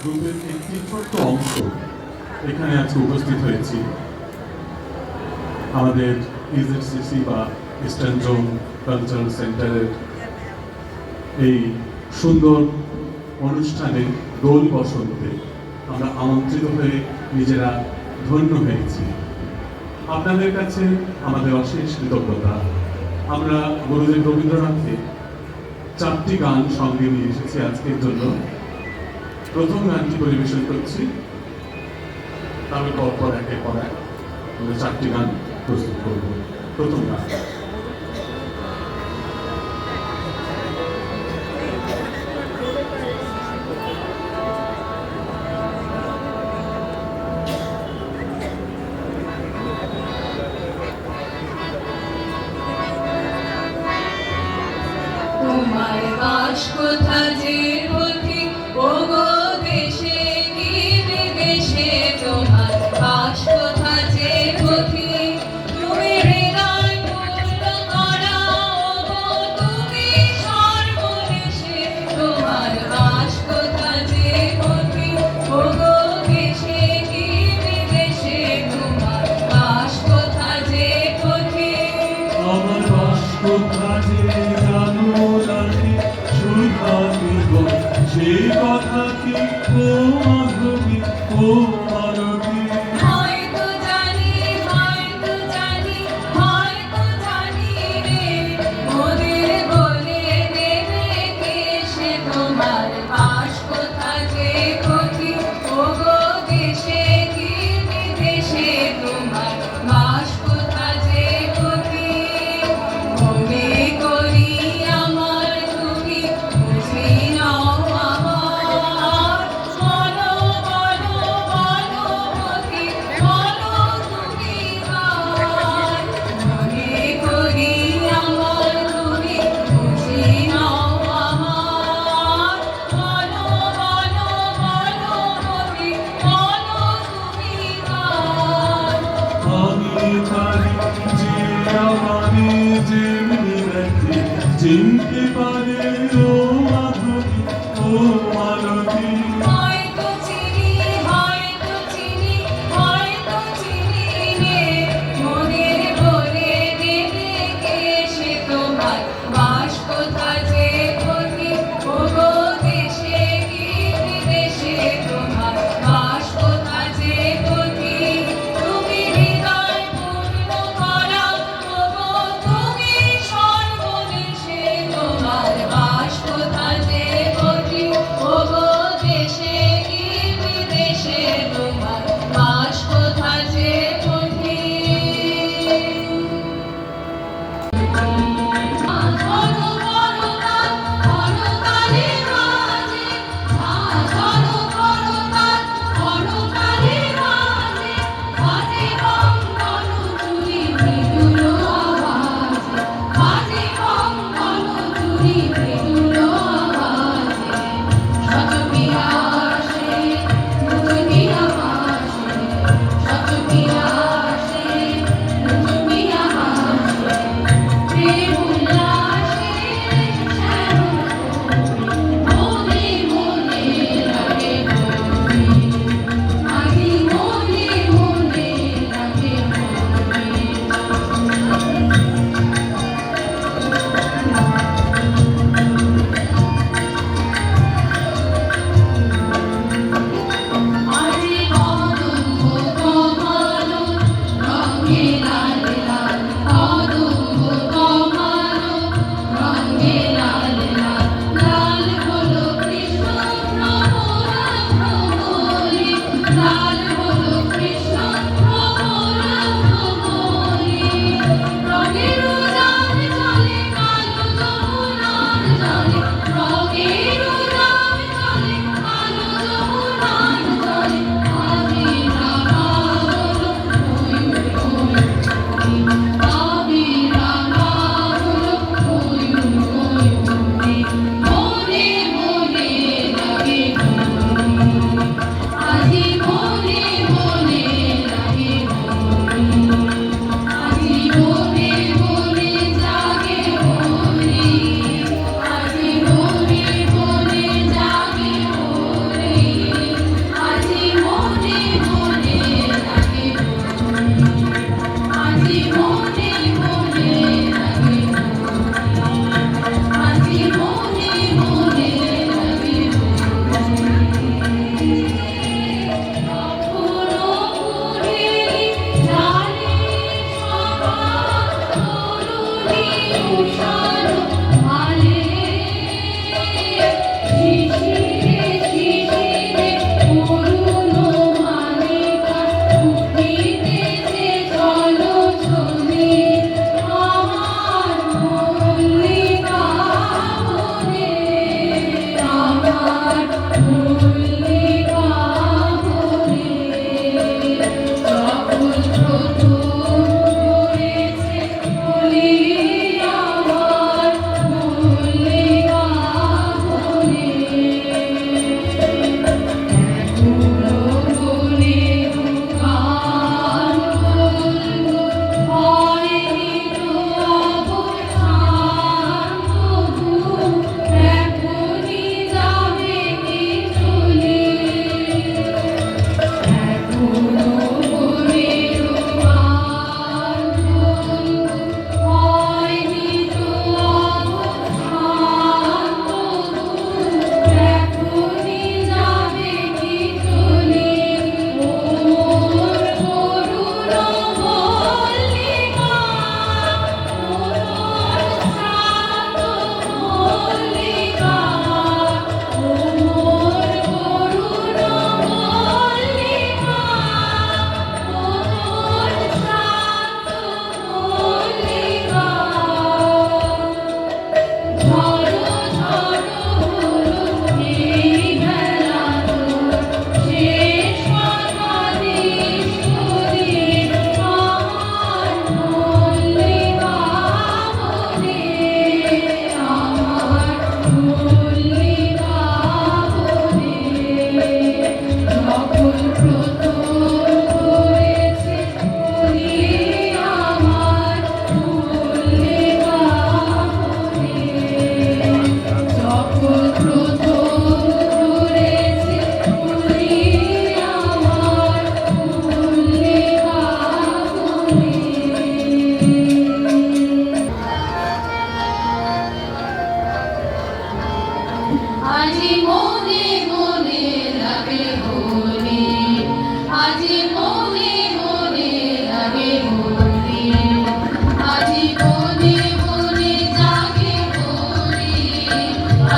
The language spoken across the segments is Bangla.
গ্রুপের একটি ছোট্ট অংশ এখানে আজকে উপস্থিত হয়েছি। আমাদের ইজেডসিসি বা ইস্টার্ন জোন কালচারাল সেন্টারের এই সুন্দর অনুষ্ঠানে দোল বসন্তে আমরা আমন্ত্রিত হয়ে নিজেরা ধন্য হয়েছি। আপনাদের কাছে আমাদের অশেষ কৃতজ্ঞতা। আমরা গুরুদেব রবীন্দ্রনাথের 4টি গান সঙ্গে নিয়ে এসেছি আজকের জন্য। প্রথম গানটি পরিবেশন করছি, তারপর পরপর একের পর এক আমরা 4টি গান প্রস্তুত করব। প্রথম গান তোমার বাস কোথা যে পথি ও গো দেশে কি বিদেশে, তোমার বাস কোথা যে পথি তুমি হৃদয় পূর্ণ করা ও গো তুমি সর্বদেশে, তোমার বাস কোথা যে পথি ও গো দেশে কি বিদেশে, তোমার বাস কোথা যে পথি। আমার বাস কোথা যে জানো জানি সুধা দিব সে কথা কি ও মাধবী ও মারবী। হয়তো জানি হয়তো জানি হয়তো জানি রে, ওদের বলে দেবে কে সে, তোমার বাস কোথা যে পথি ও গো দেশে কি বিদেশে, তোমার বাস কোথা যে পথি। মনে করি আমার তুমি বুঝি নাও আমার মন আজি মনে মনে লাগে হোলি, আজি মনে মনে লাগে হোলি, আজি মনে মনে জাগে হোলি,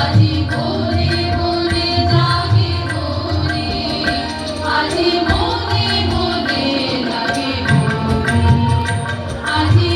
আজি মনে মনে জাগে হোলি, আজি মনে মনে লাগে হোলি, আজি